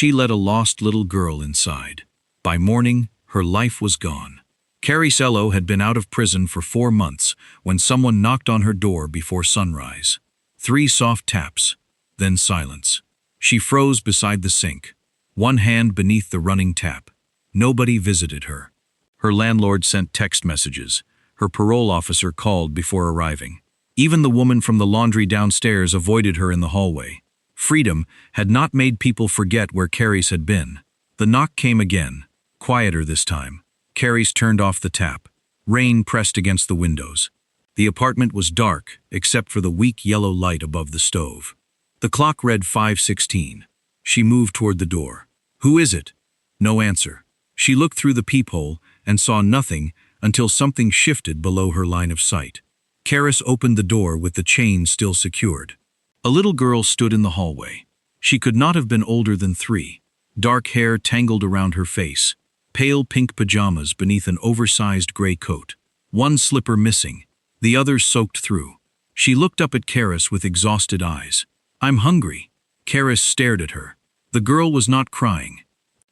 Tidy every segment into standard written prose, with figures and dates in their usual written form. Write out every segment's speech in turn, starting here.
She let a lost little girl inside. By morning, her life was gone. Carrie Sello had been out of prison for 4 months when someone knocked on her door before sunrise. 3 soft taps, then silence. She froze beside the sink, one hand beneath the running tap. Nobody visited her. Her landlord sent text messages. Her parole officer called before arriving. Even the woman from the laundry downstairs avoided her in the hallway. Freedom had not made people forget where Carrie's had been. The knock came again, quieter this time. Carrie's turned off the tap. Rain pressed against the windows. The apartment was dark, except for the weak yellow light above the stove. The clock read 5:16. She moved toward the door. "Who is it?" No answer. She looked through the peephole and saw nothing until something shifted below her line of sight. Karis opened the door with the chain still secured. A little girl stood in the hallway. She could not have been older than 3. Dark hair tangled around her face. Pale pink pajamas beneath an oversized gray coat. One slipper missing, the others soaked through. She looked up at Karis with exhausted eyes. "I'm hungry." Karis stared at her. The girl was not crying.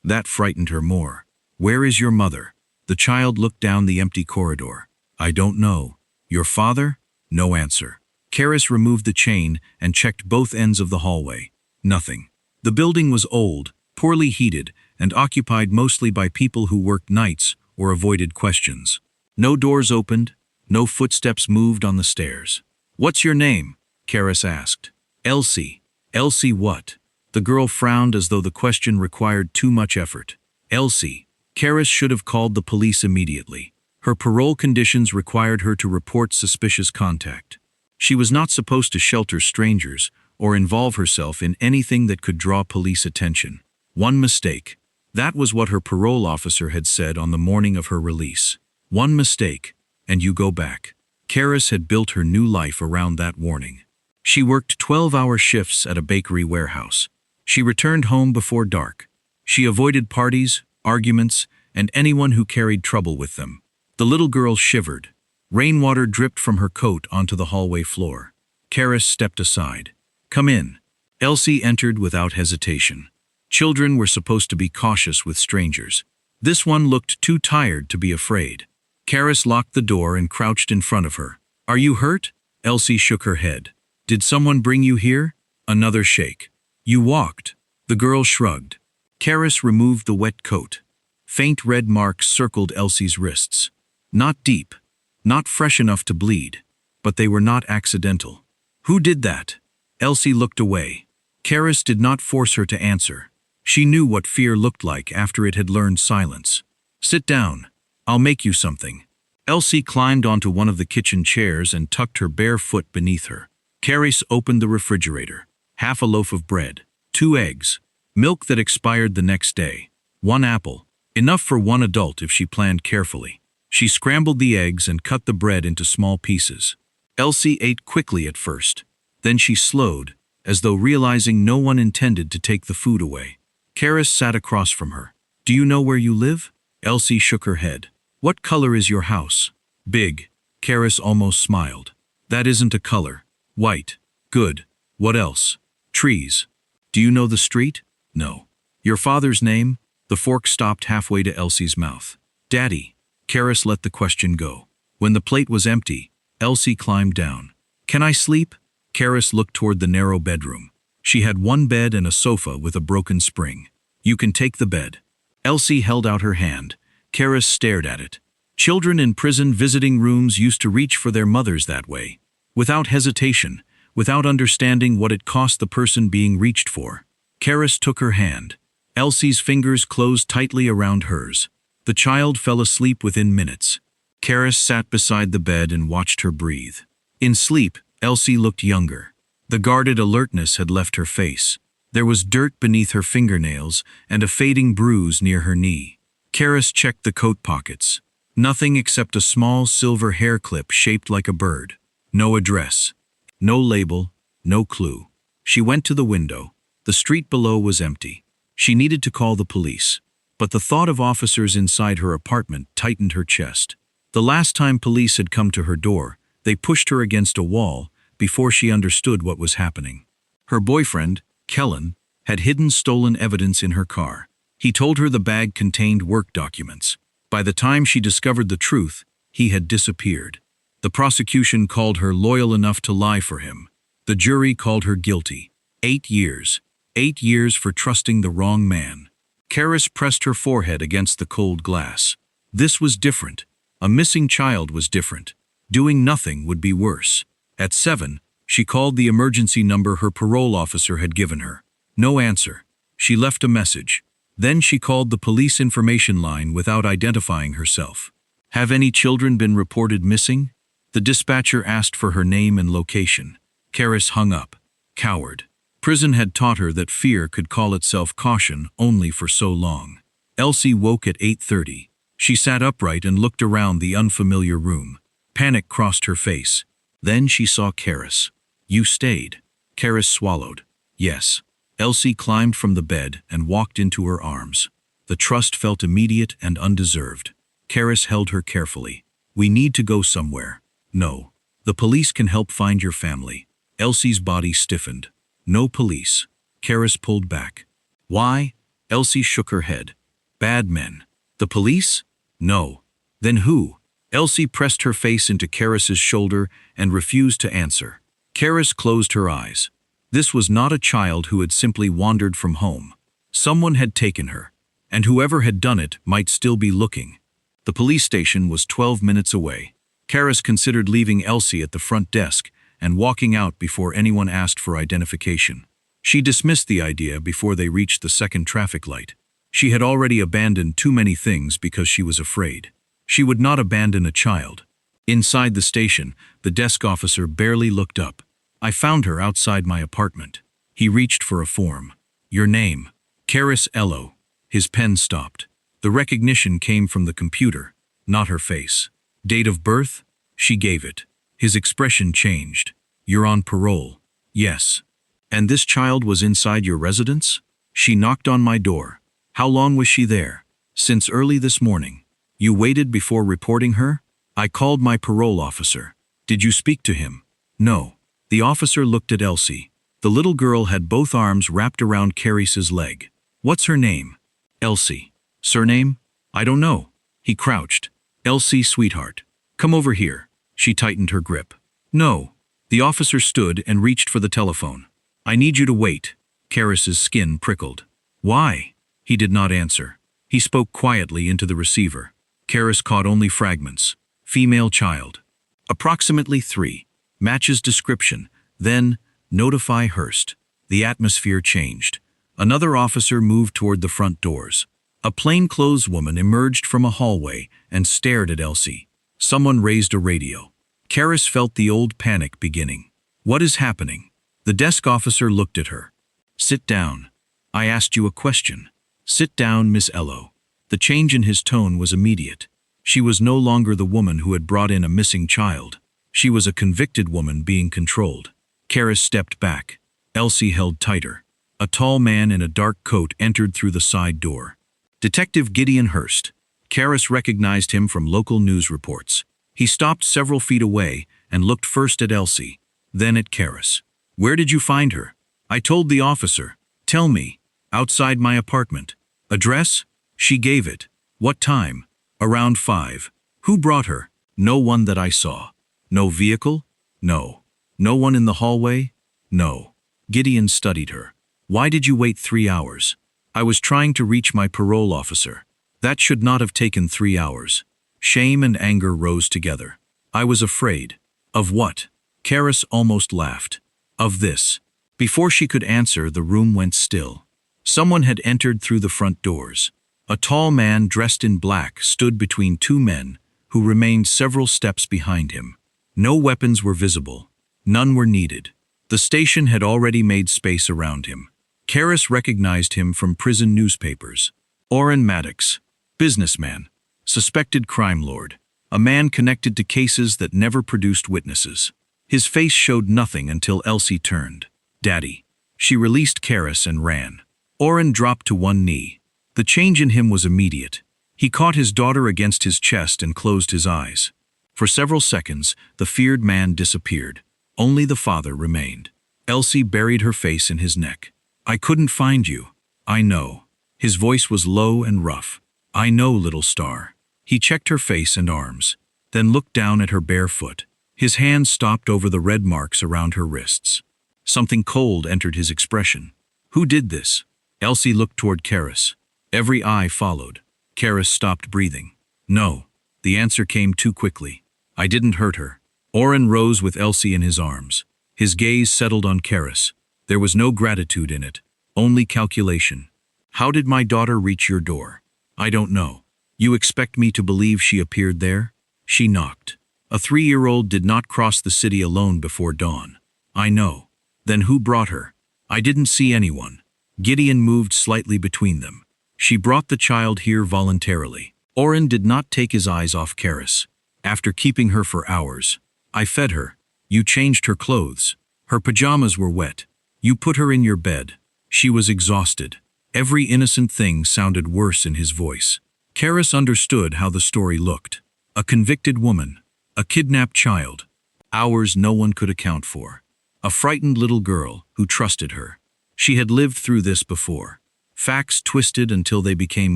That frightened her more. "Where is your mother?" The child looked down the empty corridor. "I don't know." "Your father?" No answer. Karis removed the chain and checked both ends of the hallway. Nothing. The building was old, poorly heated, and occupied mostly by people who worked nights or avoided questions. No doors opened, no footsteps moved on the stairs. "What's your name?" Karis asked. "Elsie." "Elsie what?" The girl frowned as though the question required too much effort. "Elsie." Karis should have called the police immediately. Her parole conditions required her to report suspicious contact. She was not supposed to shelter strangers or involve herself in anything that could draw police attention. One mistake. That was what her parole officer had said on the morning of her release. One mistake, and you go back. Karis had built her new life around that warning. She worked 12-hour shifts at a bakery warehouse. She returned home before dark. She avoided parties, arguments, and anyone who carried trouble with them. The little girl shivered. Rainwater dripped from her coat onto the hallway floor. Karis stepped aside. "Come in." Elsie entered without hesitation. Children were supposed to be cautious with strangers. This one looked too tired to be afraid. Karis locked the door and crouched in front of her. "Are you hurt?" Elsie shook her head. "Did someone bring you here?" Another shake. "You walked." The girl shrugged. Karis removed the wet coat. Faint red marks circled Elsie's wrists. Not deep, not fresh enough to bleed, but they were not accidental. "Who did that?" Elsie looked away. Karis did not force her to answer. She knew what fear looked like after it had learned silence. "Sit down. I'll make you something." Elsie climbed onto one of the kitchen chairs and tucked her bare foot beneath her. Karis opened the refrigerator. Half a loaf of bread, 2 eggs, milk that expired the next day, 1 apple, enough for 1 adult if she planned carefully. She scrambled the eggs and cut the bread into small pieces. Elsie ate quickly at first. Then she slowed, as though realizing no one intended to take the food away. Karis sat across from her. "Do you know where you live?" Elsie shook her head. "What color is your house?" "Big." Karis almost smiled. "That isn't a color. White." "Good. What else?" "Trees." "Do you know the street?" "No." "Your father's name?" The fork stopped halfway to Elsie's mouth. "Daddy." Karis let the question go. When the plate was empty, Elsie climbed down. "Can I sleep?" Karis looked toward the narrow bedroom. She had 1 bed and a sofa with a broken spring. "You can take the bed." Elsie held out her hand. Karis stared at it. Children in prison visiting rooms used to reach for their mothers that way. Without hesitation, without understanding what it cost the person being reached for. Karis took her hand. Elsie's fingers closed tightly around hers. The child fell asleep within minutes. Karis sat beside the bed and watched her breathe. In sleep, Elsie looked younger. The guarded alertness had left her face. There was dirt beneath her fingernails and a fading bruise near her knee. Karis checked the coat pockets. Nothing except a small silver hair clip shaped like a bird. No address. No label. No clue. She went to the window. The street below was empty. She needed to call the police. But the thought of officers inside her apartment tightened her chest. The last time police had come to her door, they pushed her against a wall before she understood what was happening. Her boyfriend, Kellen, had hidden stolen evidence in her car. He told her the bag contained work documents. By the time she discovered the truth, he had disappeared. The prosecution called her loyal enough to lie for him. The jury called her guilty. 8 years. 8 years for trusting the wrong man. Karis pressed her forehead against the cold glass. This was different. A missing child was different. Doing nothing would be worse. At 7, she called the emergency number her parole officer had given her. No answer. She left a message. Then she called the police information line without identifying herself. Have any children been reported missing? The dispatcher asked for her name and location. Karis hung up. Coward. Prison had taught her that fear could call itself caution only for so long. Elsie woke at 8:30. She sat upright and looked around the unfamiliar room. Panic crossed her face. Then she saw Karis. You stayed. Karis swallowed. Yes. Elsie climbed from the bed and walked into her arms. The trust felt immediate and undeserved. Karis held her carefully. We need to go somewhere. No. The police can help find your family. Elsie's body stiffened. No police. Karis pulled back. Why? Elsie shook her head. Bad men. The police? No. Then who? Elsie pressed her face into Karis's shoulder and refused to answer. Karis closed her eyes. This was not a child who had simply wandered from home. Someone had taken her, and whoever had done it might still be looking. The police station was 12 minutes away. Karis considered leaving Elsie at the front desk and walking out before anyone asked for identification. She dismissed the idea before they reached the second traffic light. She had already abandoned too many things because she was afraid. She would not abandon a child. Inside the station, the desk officer barely looked up. I found her outside my apartment. He reached for a form. Your name? Karis Ello. His pen stopped. The recognition came from the computer, not her face. Date of birth? She gave it. His expression changed. You're on parole. Yes. And this child was inside your residence? She knocked on my door. How long was she there? Since early this morning. You waited before reporting her? I called my parole officer. Did you speak to him? No. The officer looked at Elsie. The little girl had both arms wrapped around Karis's leg. What's her name? Elsie. Surname? I don't know. He crouched. Elsie, sweetheart. Come over here. She tightened her grip. No. The officer stood and reached for the telephone. I need you to wait. Karis's skin prickled. Why? He did not answer. He spoke quietly into the receiver. Karis caught only fragments. Female child. Approximately 3. Matches description. Then, notify Hearst. The atmosphere changed. Another officer moved toward the front doors. A plainclothes woman emerged from a hallway and stared at Elsie. Someone raised a radio. Karis felt the old panic beginning. What is happening? The desk officer looked at her. Sit down. I asked you a question. Sit down, Miss Ello. The change in his tone was immediate. She was no longer the woman who had brought in a missing child. She was a convicted woman being controlled. Karis stepped back. Elsie held tighter. A tall man in a dark coat entered through the side door. Detective Gideon Hearst. Karis recognized him from local news reports. He stopped several feet away and looked first at Elsie, then at Karis. Where did you find her? I told the officer. Tell me. Outside my apartment. Address? She gave it. What time? Around 5. Who brought her? No one that I saw. No vehicle? No. No one in the hallway? No. Gideon studied her. Why did you wait 3 hours? I was trying to reach my parole officer. That should not have taken 3 hours. Shame and anger rose together. I was afraid. Of what? Karis almost laughed. Of this. Before she could answer, the room went still. Someone had entered through the front doors. A tall man dressed in black stood between 2 men who remained several steps behind him. No weapons were visible. None were needed. The station had already made space around him. Karis recognized him from prison newspapers. Orrin Maddox, businessman, suspected crime lord, a man connected to cases that never produced witnesses. His face showed nothing until Elsie turned. Daddy. She released Karis and ran. Orrin dropped to one knee. The change in him was immediate. He caught his daughter against his chest and closed his eyes. For several seconds, the feared man disappeared. Only the father remained. Elsie buried her face in his neck. I couldn't find you. I know. His voice was low and rough. I know, little star. He checked her face and arms, then looked down at her bare foot. His hand stopped over the red marks around her wrists. Something cold entered his expression. Who did this? Elsie looked toward Karis. Every eye followed. Karis stopped breathing. No. The answer came too quickly. I didn't hurt her. Oren rose with Elsie in his arms. His gaze settled on Karis. There was no gratitude in it, only calculation. How did my daughter reach your door? I don't know. You expect me to believe she appeared there? She knocked. A 3-year-old did not cross the city alone before dawn. I know. Then who brought her? I didn't see anyone. Gideon moved slightly between them. She brought the child here voluntarily. Oren did not take his eyes off Karis. After keeping her for hours, I fed her. You changed her clothes. Her pajamas were wet. You put her in your bed. She was exhausted. Every innocent thing sounded worse in his voice. Karis understood how the story looked. A convicted woman. A kidnapped child. Hours no one could account for. A frightened little girl who trusted her. She had lived through this before. Facts twisted until they became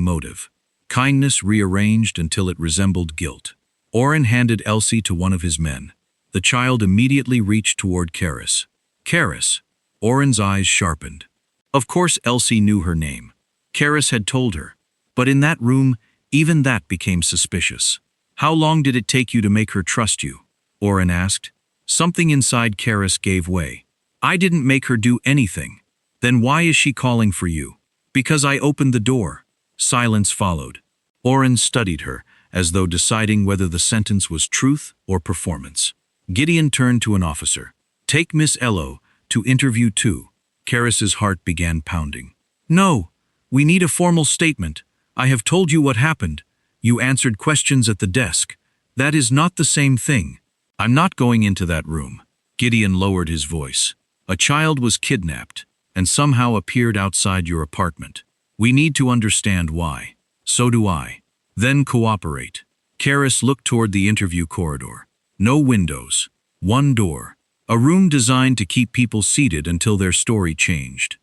motive. Kindness rearranged until it resembled guilt. Oren handed Elsie to one of his men. The child immediately reached toward Karis. Karis. Oren's eyes sharpened. Of course Elsie knew her name. Karis had told her. But in that room, even that became suspicious. How long did it take you to make her trust you? Oren asked. Something inside Karis gave way. I didn't make her do anything. Then why is she calling for you? Because I opened the door. Silence followed. Oren studied her, as though deciding whether the sentence was truth or performance. Gideon turned to an officer. Take Miss Elo to interview 2. Karis's heart began pounding. No, we need a formal statement. I have told you what happened. You answered questions at the desk. That is not the same thing. I'm not going into that room. Gideon lowered his voice. A child was kidnapped and somehow appeared outside your apartment. We need to understand why. So do I. Then cooperate. Karis looked toward the interview corridor. No windows. One door. A room designed to keep people seated until their story changed.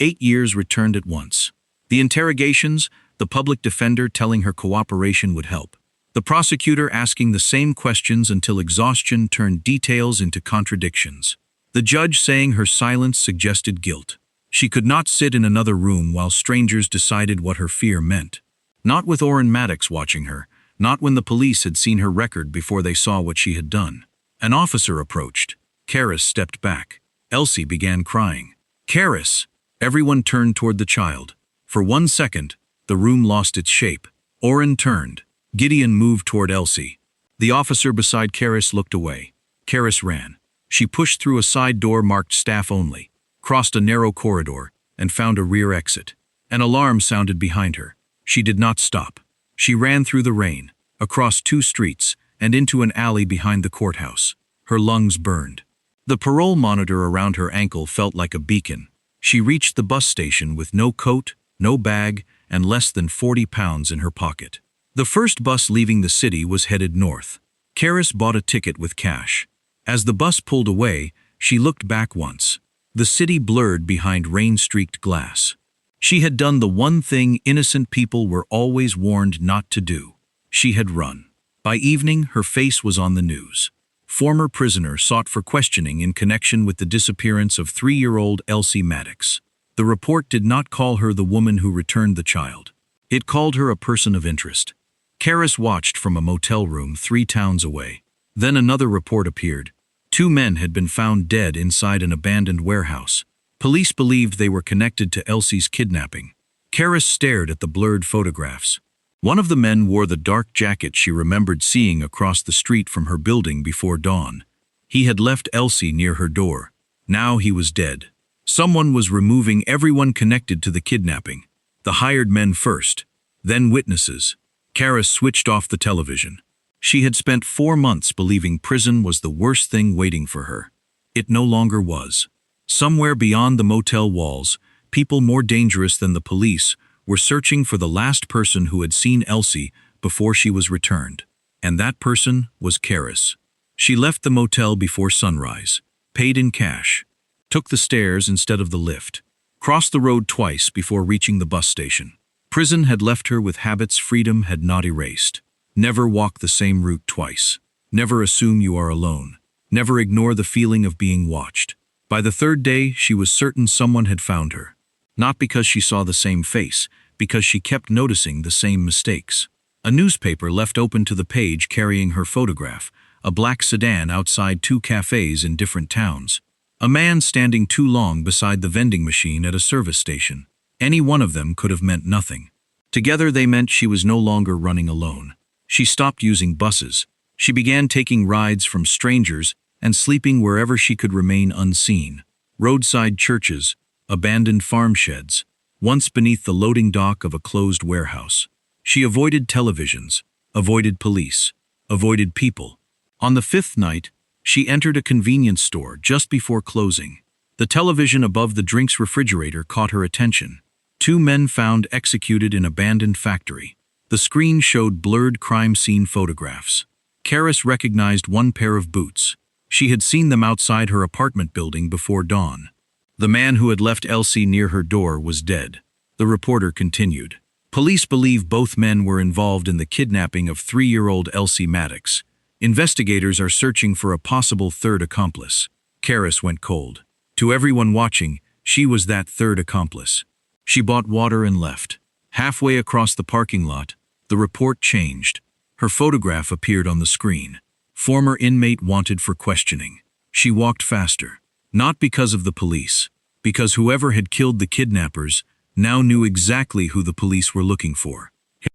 8 years returned at once. The interrogations, the public defender telling her cooperation would help. The prosecutor asking the same questions until exhaustion turned details into contradictions. The judge saying her silence suggested guilt. She could not sit in another room while strangers decided what her fear meant. Not with Oren Maddox watching her, not when the police had seen her record before they saw what she had done. An officer approached. Karis stepped back. Elsie began crying. Karis! Everyone turned toward the child. For 1 second, the room lost its shape. Oren turned. Gideon moved toward Elsie. The officer beside Karis looked away. Karis ran. She pushed through a side door marked staff only, crossed a narrow corridor, and found a rear exit. An alarm sounded behind her. She did not stop. She ran through the rain, across 2 streets, and into an alley behind the courthouse. Her lungs burned. The parole monitor around her ankle felt like a beacon. She reached the bus station with no coat, no bag, and less than 40 pounds in her pocket. The first bus leaving the city was headed north. Karis bought a ticket with cash. As the bus pulled away, she looked back once. The city blurred behind rain-streaked glass. She had done the one thing innocent people were always warned not to do. She had run. By evening, her face was on the news. Former prisoner sought for questioning in connection with the disappearance of 3-year-old Elsie Maddox. The report did not call her the woman who returned the child. It called her a person of interest. Karis watched from a motel room 3 towns away. Then another report appeared. 2 men had been found dead inside an abandoned warehouse. Police believed they were connected to Elsie's kidnapping. Karis stared at the blurred photographs. One of the men wore the dark jacket she remembered seeing across the street from her building before dawn. He had left Elsie near her door. Now he was dead. Someone was removing everyone connected to the kidnapping. The hired men first, then witnesses. Karis switched off the television. She had spent 4 months believing prison was the worst thing waiting for her. It no longer was. Somewhere beyond the motel walls, people more dangerous than the police were searching for the last person who had seen Elsie before she was returned. And that person was Karis. She left the motel before sunrise, paid in cash, took the stairs instead of the lift. Crossed the road twice before reaching the bus station. Prison had left her with habits freedom had not erased. Never walk the same route twice. Never assume you are alone. Never ignore the feeling of being watched. By the third day, she was certain someone had found her. Not because she saw the same face, because she kept noticing the same mistakes. A newspaper left open to the page carrying her photograph, a black sedan outside 2 cafes in different towns. A man standing too long beside the vending machine at a service station. Any one of them could have meant nothing. Together they meant she was no longer running alone. She stopped using buses. She began taking rides from strangers and sleeping wherever she could remain unseen. Roadside churches, abandoned farm sheds, once beneath the loading dock of a closed warehouse. She avoided televisions, avoided police, avoided people. On the 5th night, she entered a convenience store just before closing. The television above the drinks refrigerator caught her attention. 2 men found executed in abandoned factory. The screen showed blurred crime scene photographs. Karis recognized one pair of boots. She had seen them outside her apartment building before dawn. The man who had left Elsie near her door was dead. The reporter continued. Police believe both men were involved in the kidnapping of 3-year-old Elsie Maddox. Investigators are searching for a possible third accomplice. Karis went cold. To everyone watching, she was that third accomplice. She bought water and left. Halfway across the parking lot, the report changed. Her photograph appeared on the screen. Former inmate wanted for questioning. She walked faster. Not because of the police, because whoever had killed the kidnappers now knew exactly who the police were looking for,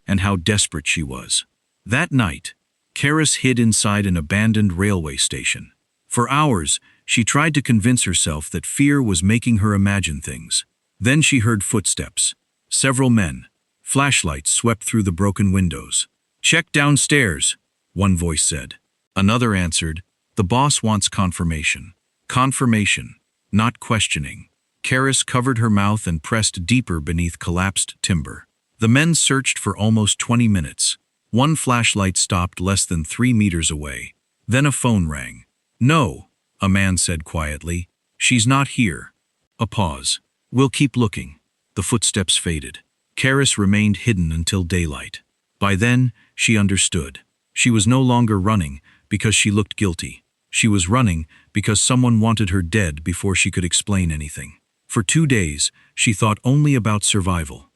and how desperate she was. That night, Karis hid inside an abandoned railway station. For hours, she tried to convince herself that fear was making her imagine things. Then she heard footsteps. Several men. Flashlights swept through the broken windows. "Check downstairs," one voice said. Another answered, "The boss wants confirmation." Confirmation, not questioning. Karis covered her mouth and pressed deeper beneath collapsed timber. The men searched for almost 20 minutes. One flashlight stopped less than 3 meters away. Then a phone rang. "No," a man said quietly. "She's not here." A pause. "We'll keep looking." The footsteps faded. Karis remained hidden until daylight. By then, she understood. She was no longer running because she looked guilty. She was running because someone wanted her dead before she could explain anything. For 2 days, she thought only about survival.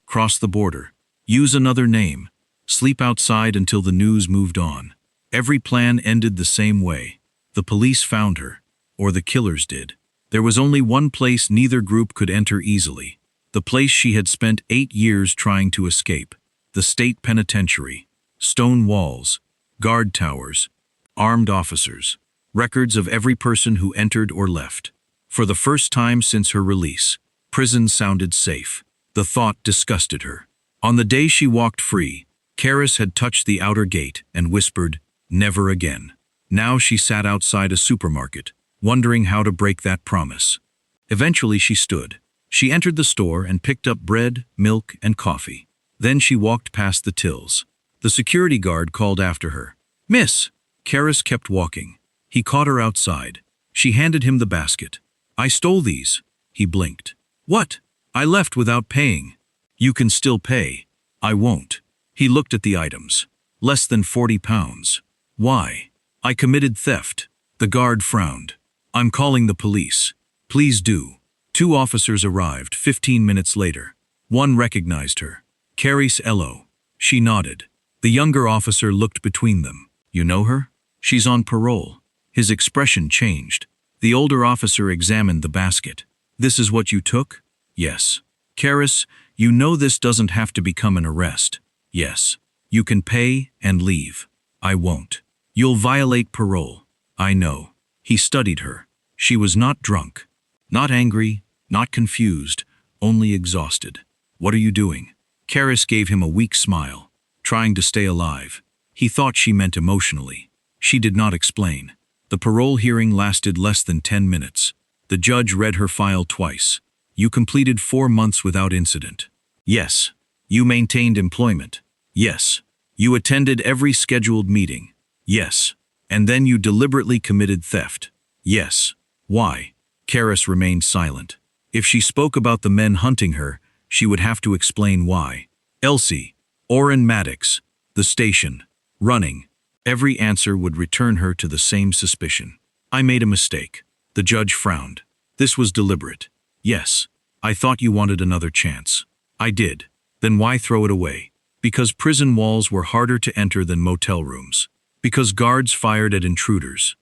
Cross the border. Use another name. Sleep outside until the news moved on. Every plan ended the same way. The police found her, or the killers did. There was only one place neither group could enter easily. The place she had spent 8 years trying to escape. The state penitentiary. Stone walls. Guard towers. Armed officers. Records of every person who entered or left. For the first time since her release, prison sounded safe. The thought disgusted her. On the day she walked free, Karis had touched the outer gate and whispered, "Never again." Now she sat outside a supermarket, wondering how to break that promise. Eventually she stood. She entered the store and picked up bread, milk, and coffee. Then she walked past the tills. The security guard called after her. "Miss!" Karis kept walking. He caught her outside. She handed him the basket. "I stole these." He blinked. "What?" "I left without paying." "You can still pay." "I won't." He looked at the items. "Less than 40 pounds. "Why?" "I committed theft." The guard frowned. "I'm calling the police." "Please do." 2 officers arrived 15 minutes later. One recognized her. "Karis Elo." She nodded. The younger officer looked between them. "You know her?" "She's on parole." His expression changed. The older officer examined the basket. "This is what you took?" "Yes." "Karis, you know this doesn't have to become an arrest." "Yes." "You can pay and leave." "I won't." "You'll violate parole." "I know." He studied her. She was not drunk. Not angry, not confused, only exhausted. "What are you doing?" Karis gave him a weak smile. "Trying to stay alive." He thought she meant emotionally. She did not explain. The parole hearing lasted less than 10 minutes. The judge read her file twice. "You completed 4 months without incident." "Yes." "You maintained employment." "Yes." "You attended every scheduled meeting." "Yes." "And then you deliberately committed theft." "Yes." "Why?" Karis remained silent. If she spoke about the men hunting her, she would have to explain why. Elsie, Orrin Maddox, the station, running. Every answer would return her to the same suspicion. I made a mistake. The judge frowned. This was deliberate. Yes, I thought you wanted another chance. I did. Then why throw it away? Because prison walls were harder to enter than motel rooms. Because guards fired at intruders.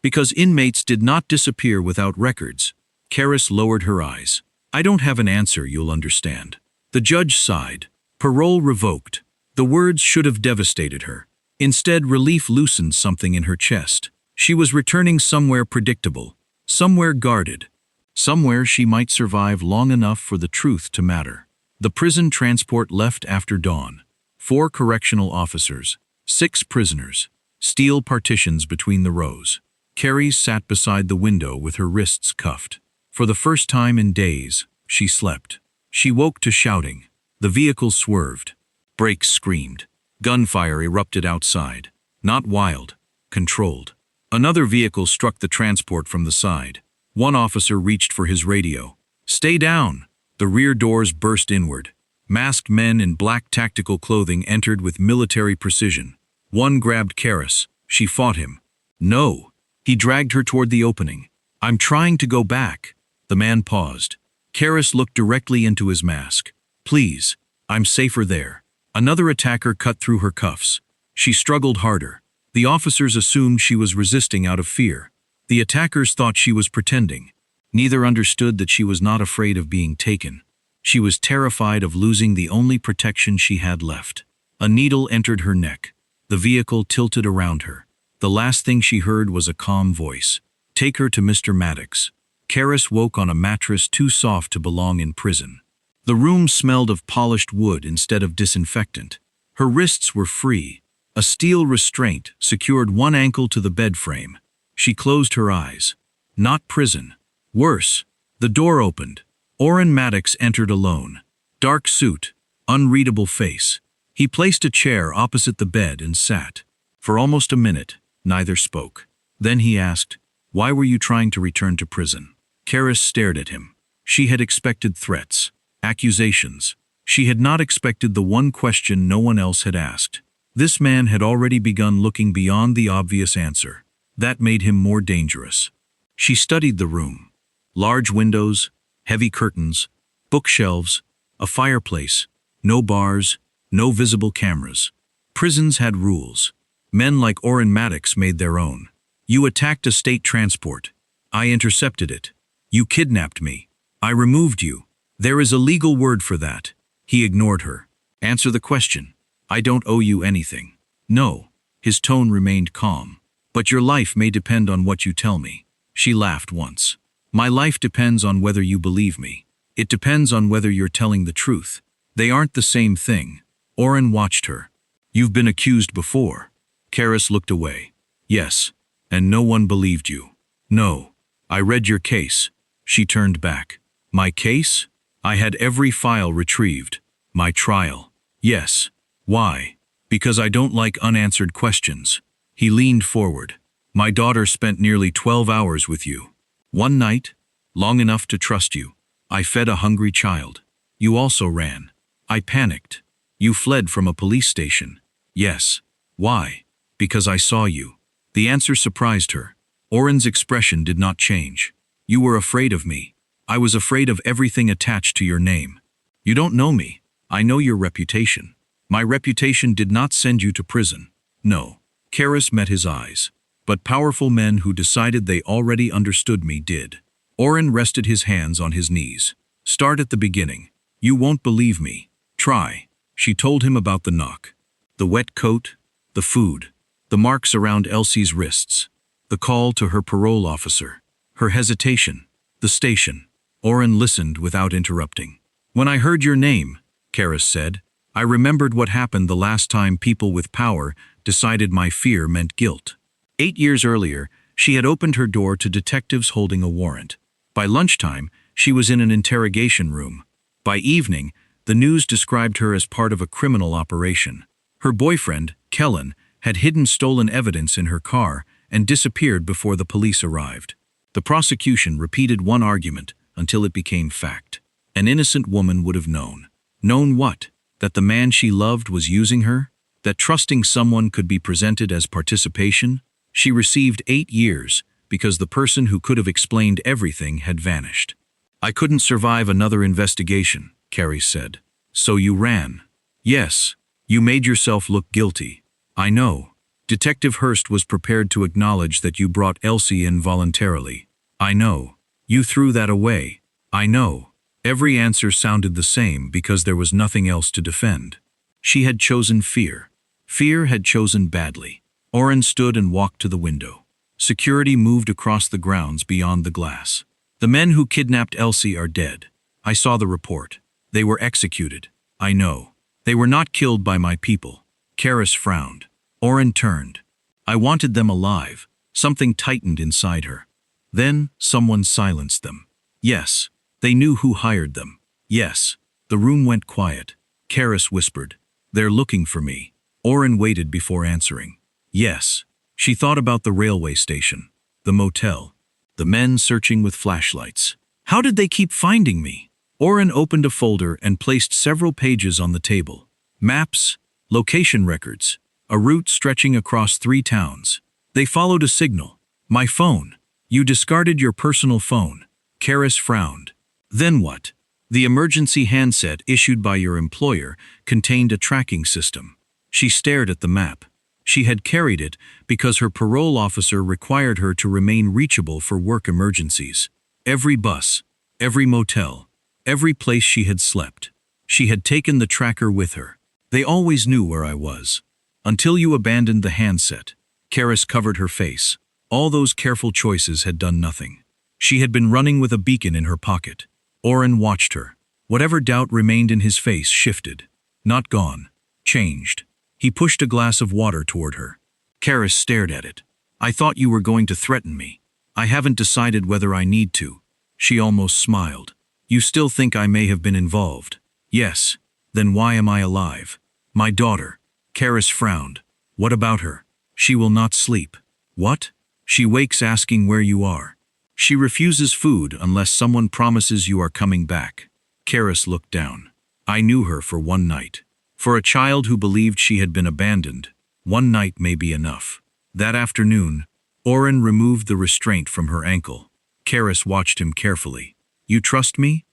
Because inmates did not disappear without records. Karis lowered her eyes. I don't have an answer you'll understand. The judge sighed. Parole revoked. The words should have devastated her. Instead, relief loosened something in her chest. She was returning somewhere predictable, somewhere guarded, somewhere she might survive long enough for the truth to matter. The prison transport left after dawn. 4 correctional officers, 6 prisoners, steel partitions between the rows. Carrie sat beside the window with her wrists cuffed. For the first time in days, she slept. She woke to shouting. The vehicle swerved. Brakes screamed. Gunfire erupted outside. Not wild, controlled. Another vehicle struck the transport from the side. One officer reached for his radio. Stay down! The rear doors burst inward. Masked men in black tactical clothing entered with military precision. One grabbed Karis. She fought him. No! He dragged her toward the opening. I'm trying to go back. The man paused. Karis looked directly into his mask. Please, I'm safer there. Another attacker cut through her cuffs. She struggled harder. The officers assumed she was resisting out of fear. The attackers thought she was pretending. Neither understood that she was not afraid of being taken. She was terrified of losing the only protection she had left. A needle entered her neck. The vehicle tilted around her. The last thing she heard was a calm voice. Take her to Mr. Maddox. Karis woke on a mattress too soft to belong in prison. The room smelled of polished wood instead of disinfectant. Her wrists were free. A steel restraint secured one ankle to the bed frame. She closed her eyes. Not prison. Worse. The door opened. Orrin Maddox entered alone. Dark suit, unreadable face. He placed a chair opposite the bed and sat. For almost a minute, neither spoke. Then he asked, Why were you trying to return to prison? Karis stared at him. She had expected threats, accusations. She had not expected the one question no one else had asked. This man had already begun looking beyond the obvious answer. That made him more dangerous. She studied the room. Large windows, heavy curtains, bookshelves, a fireplace, no bars, no visible cameras. Prisons had rules. Men like Orrin Maddox made their own. You attacked a state transport. I intercepted it. You kidnapped me. I removed you. There is a legal word for that. He ignored her. Answer the question. I don't owe you anything. No. His tone remained calm. But your life may depend on what you tell me. She laughed once. My life depends on whether you believe me. It depends on whether you're telling the truth. They aren't the same thing. Orrin watched her. You've been accused before. Karis looked away. Yes. And no one believed you. No. I read your case. She turned back. My case? I had every file retrieved. My trial. Yes. Why? Because I don't like unanswered questions. He leaned forward. My daughter spent nearly 12 hours with you. One night, long enough to trust you. I fed a hungry child. You also ran. I panicked. You fled from a police station. Yes. Why? Because I saw you. The answer surprised her. Orrin's expression did not change. You were afraid of me. I was afraid of everything attached to your name. You don't know me. I know your reputation. My reputation did not send you to prison. No. Karis met his eyes. But powerful men who decided they already understood me did. Orrin rested his hands on his knees. Start at the beginning. You won't believe me. Try. She told him about the knock. The wet coat, the food, the marks around Elsie's wrists, the call to her parole officer, her hesitation, the station. Orrin listened without interrupting. When I heard your name, Karis said, I remembered what happened the last time people with power decided my fear meant guilt. 8 years earlier, she had opened her door to detectives holding a warrant. By lunchtime, she was in an interrogation room. By evening, the news described her as part of a criminal operation. Her boyfriend, Kellen, had hidden stolen evidence in her car and disappeared before the police arrived. The prosecution repeated one argument, until it became fact. An innocent woman would have known. Known what? That the man she loved was using her? That trusting someone could be presented as participation? She received 8 years because the person who could have explained everything had vanished. "I couldn't survive another investigation," Carrie said. "So you ran." "Yes. You made yourself look guilty." "I know. Detective Hurst was prepared to acknowledge that you brought Elsie in voluntarily." "I know. You threw that away." "I know." Every answer sounded the same because there was nothing else to defend. She had chosen fear. Fear had chosen badly. Oren stood and walked to the window. Security moved across the grounds beyond the glass. "The men who kidnapped Elsie are dead. I saw the report. They were executed." "I know. They were not killed by my people." Karis frowned. Oren turned. "I wanted them alive." Something tightened inside her. Then someone silenced them. Yes, they knew who hired them. Yes. The room went quiet. Karis whispered, "They're looking for me." Oren waited before answering. Yes. She thought about the railway station, the motel, the men searching with flashlights. How did they keep finding me? Oren opened a folder and placed several pages on the table. Maps, location records, a route stretching across 3 towns. They followed a signal. "My phone." "You discarded your personal phone." Karis frowned. "Then what?" "The emergency handset issued by your employer contained a tracking system." She stared at the map. She had carried it because her parole officer required her to remain reachable for work emergencies. Every bus, every motel, every place she had slept. She had taken the tracker with her. "They always knew where I was. Until you abandoned the handset." Karis covered her face. All those careful choices had done nothing. She had been running with a beacon in her pocket. Oren watched her. Whatever doubt remained in his face shifted. Not gone. Changed. He pushed a glass of water toward her. Karis stared at it. "I thought you were going to threaten me." "I haven't decided whether I need to." She almost smiled. "You still think I may have been involved?" "Yes." "Then why am I alive?" "My daughter." Karis frowned. "What about her?" "She will not sleep." "What?" "She wakes asking where you are. She refuses food unless someone promises you are coming back." Karis looked down. "I knew her for one night. For a child who believed she had been abandoned, one night may be enough." That afternoon, Oren removed the restraint from her ankle. Karis watched him carefully. "You trust me?"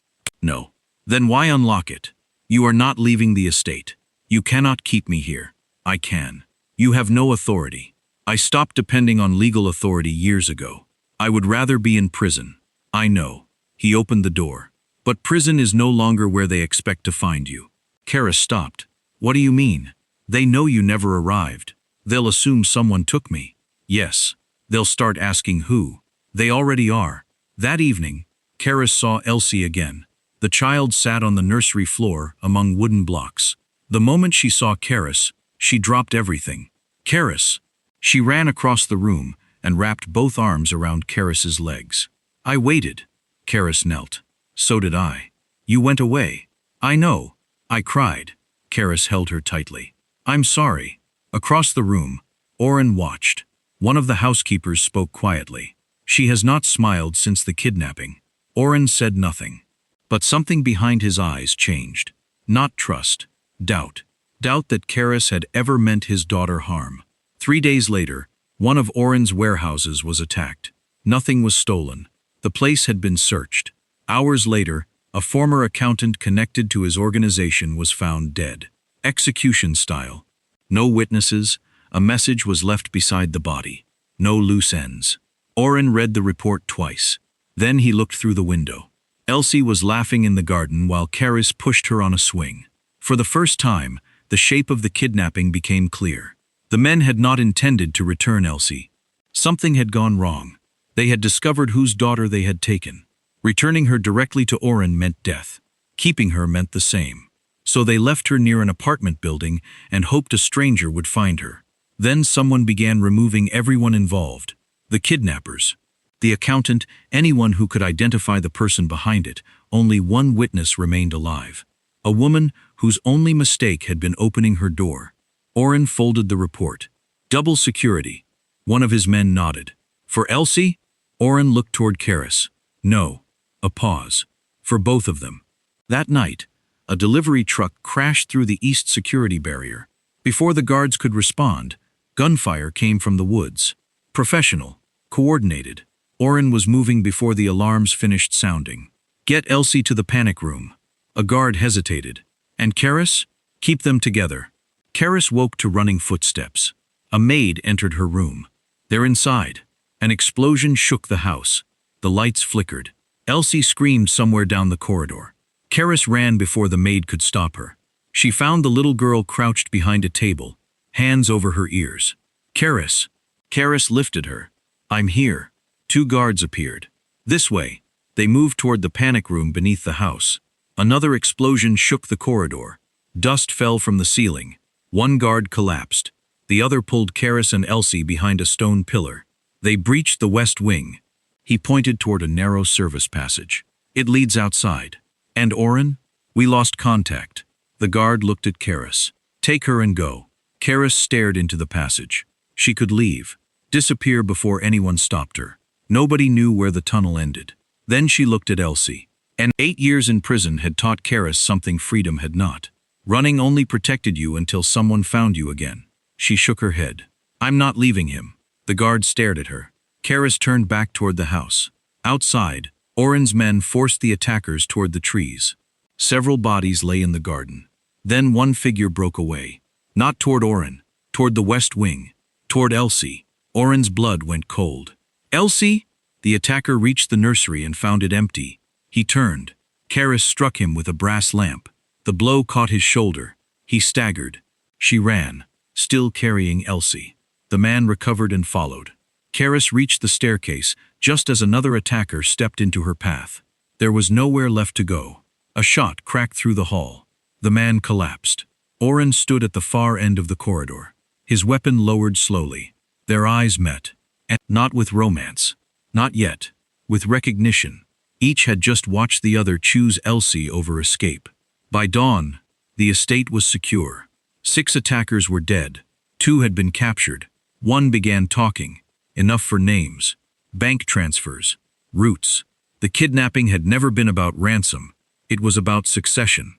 "No." "Then why unlock it? You are not leaving the estate. You cannot keep me here." "I can." "You have no authority." "I stopped depending on legal authority years ago. I would rather be in prison." "I know." He opened the door. "But prison is no longer where they expect to find you." Karis stopped. "What do you mean?" "They know you never arrived. They'll assume someone took me." "Yes. They'll start asking who." "They already are." That evening, Karis saw Elsie again. The child sat on the nursery floor among wooden blocks. The moment she saw Karis, she dropped everything. "Karis!" She ran across the room and wrapped both arms around Karis's legs. "I waited." Karis knelt. "So did I." "You went away." "I know." I cried. Karis held her tightly. "I'm sorry." Across the room, Oren watched. One of the housekeepers spoke quietly. "She has not smiled since the kidnapping." Oren said nothing. But something behind his eyes changed. Not trust. Doubt. Doubt that Karis had ever meant his daughter harm. 3 days later, one of Oren's warehouses was attacked. Nothing was stolen. The place had been searched. Hours later, a former accountant connected to his organization was found dead. Execution style. No witnesses. A message was left beside the body. No loose ends. Oren read the report twice. Then he looked through the window. Elsie was laughing in the garden while Karis pushed her on a swing. For the first time, the shape of the kidnapping became clear. The men had not intended to return Elsie. Something had gone wrong. They had discovered whose daughter they had taken. Returning her directly to Oren meant death. Keeping her meant the same. So they left her near an apartment building and hoped a stranger would find her. Then someone began removing everyone involved. The kidnappers, the accountant, anyone who could identify the person behind it. Only one witness remained alive. A woman whose only mistake had been opening her door. Oren folded the report. "Double security." One of his men nodded. "For Elsie?" Oren looked toward Karis. "No." A pause. For both of them. That night, a delivery truck crashed through the east security barrier. Before the guards could respond, gunfire came from the woods. Professional. Coordinated. Oren was moving before the alarms finished sounding. Get Elsie to the panic room. A guard hesitated. And Karis? Keep them together. Karis woke to running footsteps. A maid entered her room. They're inside. An explosion shook the house. The lights flickered. Elsie screamed somewhere down the corridor. Karis ran before the maid could stop her. She found the little girl crouched behind a table, hands over her ears. Karis. Karis lifted her. I'm here. 2 guards appeared. This way. They moved toward the panic room beneath the house. Another explosion shook the corridor. Dust fell from the ceiling. 1 guard collapsed. The other pulled Karis and Elsie behind a stone pillar. They breached the west wing. He pointed toward a narrow service passage. It leads outside. And Oren? We lost contact. The guard looked at Karis. Take her and go. Karis stared into the passage. She could leave, disappear before anyone stopped her. Nobody knew where the tunnel ended. Then she looked at Elsie. And 8 years in prison had taught Karis something freedom had not. Running only protected you until someone found you again. She shook her head. I'm not leaving him. The guard stared at her. Karis turned back toward the house. Outside, Oren's men forced the attackers toward the trees. Several bodies lay in the garden. Then one figure broke away. Not toward Oren, toward the west wing, toward Elsie. Oren's blood went cold. Elsie? The attacker reached the nursery and found it empty. He turned. Karis struck him with a brass lamp. The blow caught his shoulder. He staggered. She ran, still carrying Elsie. The man recovered and followed. Karis reached the staircase just as another attacker stepped into her path. There was nowhere left to go. A shot cracked through the hall. The man collapsed. Oren stood at the far end of the corridor. His weapon lowered slowly. Their eyes met. And not with romance. Not yet. With recognition. Each had just watched the other choose Elsie over escape. By dawn, the estate was secure. 6 attackers were dead. 2 had been captured. 1 began talking. Enough for names. Bank transfers. Roots. The kidnapping had never been about ransom. It was about succession.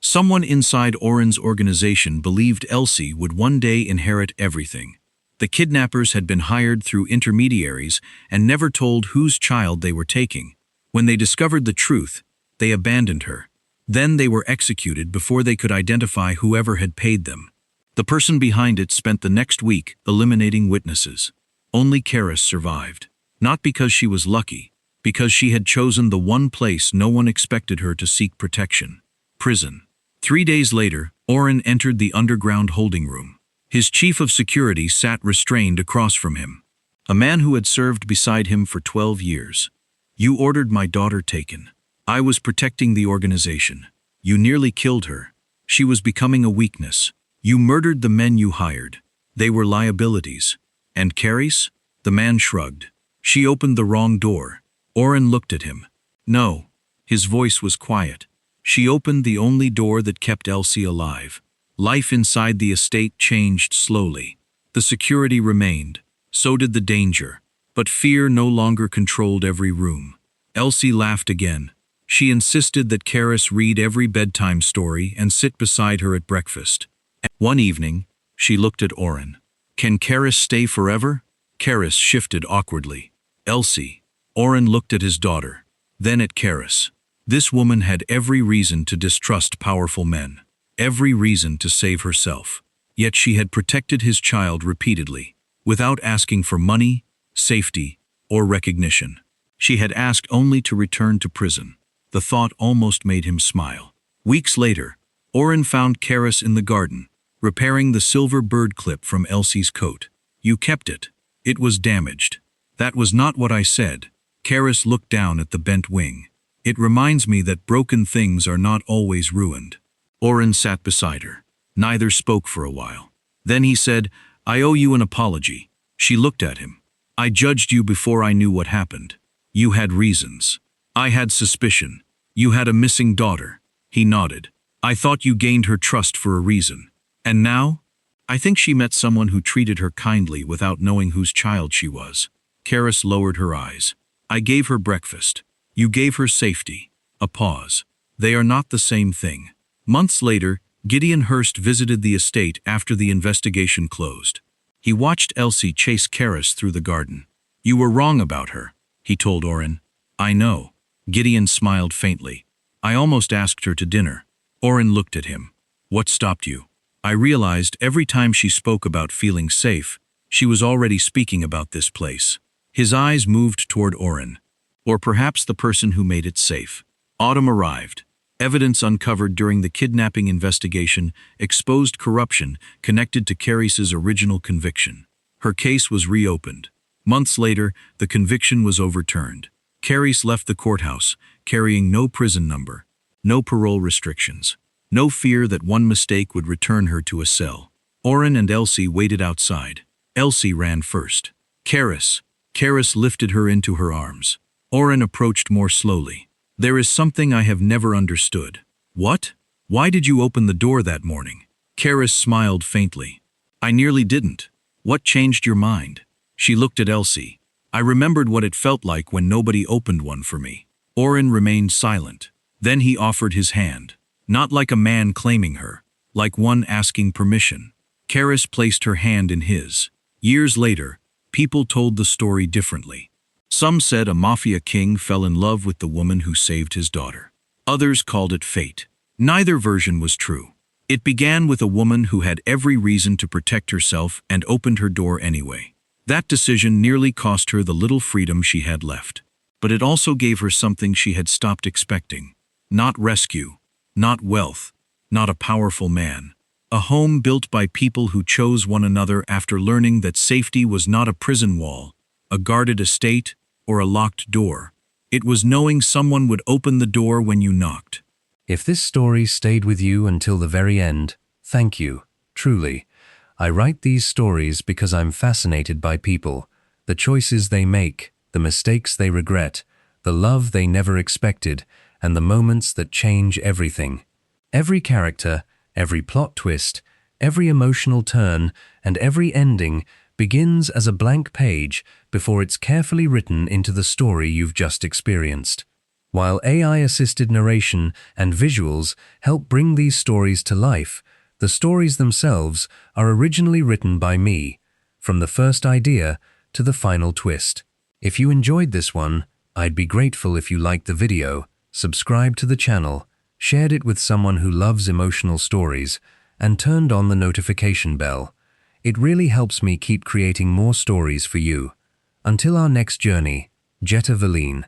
Someone inside Oren's organization believed Elsie would one day inherit everything. The kidnappers had been hired through intermediaries and never told whose child they were taking. When they discovered the truth, they abandoned her. Then they were executed before they could identify whoever had paid them. The person behind it spent the next week eliminating witnesses. Only Karis survived. Not because she was lucky, because she had chosen the one place no one expected her to seek protection. Prison. 3 days later, Oren entered the underground holding room. His chief of security sat restrained across from him. A man who had served beside him for 12 years. You ordered my daughter taken. I was protecting the organization. You nearly killed her. She was becoming a weakness. You murdered the men you hired. They were liabilities. And Karis? The man shrugged. She opened the wrong door. Oren looked at him. No. His voice was quiet. She opened the only door that kept Elsie alive. Life inside the estate changed slowly. The security remained. So did the danger. But fear no longer controlled every room. Elsie laughed again. She insisted that Karis read every bedtime story and sit beside her at breakfast. One evening, she looked at Oren. Can Karis stay forever? Karis shifted awkwardly. Elsie. Oren looked at his daughter. Then at Karis. This woman had every reason to distrust powerful men. Every reason to save herself. Yet she had protected his child repeatedly, without asking for money, safety, or recognition. She had asked only to return to prison. The thought almost made him smile. Weeks later, Oren found Karis in the garden, repairing the silver bird clip from Elsie's coat. You kept it. It was damaged. That was not what I said. Karis looked down at the bent wing. It reminds me that broken things are not always ruined. Oren sat beside her. Neither spoke for a while. Then he said, I owe you an apology. She looked at him. I judged you before I knew what happened. You had reasons. I had suspicion. You had a missing daughter. He nodded. I thought you gained her trust for a reason. And now? I think she met someone who treated her kindly without knowing whose child she was. Karis lowered her eyes. I gave her breakfast. You gave her safety. A pause. They are not the same thing. Months later, Gideon Hurst visited the estate after the investigation closed. He watched Elsie chase Karis through the garden. You were wrong about her, he told Oren. I know. Gideon smiled faintly. I almost asked her to dinner. Oren looked at him. What stopped you? I realized every time she spoke about feeling safe, she was already speaking about this place. His eyes moved toward Oren. Or perhaps the person who made it safe. Autumn arrived. Evidence uncovered during the kidnapping investigation exposed corruption connected to Caris's original conviction. Her case was reopened. Months later, the conviction was overturned. Caris left the courthouse, carrying no prison number, no parole restrictions, no fear that one mistake would return her to a cell. Oren and Elsie waited outside. Elsie ran first. Caris lifted her into her arms. Oren approached more slowly. There is something I have never understood. What? Why did you open the door that morning? Caris smiled faintly. I nearly didn't. What changed your mind? She looked at Elsie. I remembered what it felt like when nobody opened one for me. Oren remained silent. Then he offered his hand. Not like a man claiming her, like one asking permission. Caris placed her hand in his. Years later, people told the story differently. Some said a mafia king fell in love with the woman who saved his daughter. Others called it fate. Neither version was true. It began with a woman who had every reason to protect herself and opened her door anyway. That decision nearly cost her the little freedom she had left. But it also gave her something she had stopped expecting. Not rescue, not wealth, not a powerful man. A home built by people who chose one another after learning that safety was not a prison wall, a guarded estate, or a locked door. It was knowing someone would open the door when you knocked. If this story stayed with you until the very end, thank you, truly. I write these stories because I'm fascinated by people, the choices they make, the mistakes they regret, the love they never expected, and the moments that change everything. Every character, every plot twist, every emotional turn, and every ending begins as a blank page before it's carefully written into the story you've just experienced. While AI-assisted narration and visuals help bring these stories to life, the stories themselves are originally written by me, from the first idea to the final twist. If you enjoyed this one, I'd be grateful if you liked the video, subscribed to the channel, shared it with someone who loves emotional stories, and turned on the notification bell. It really helps me keep creating more stories for you. Until our next journey, Jetta Valine.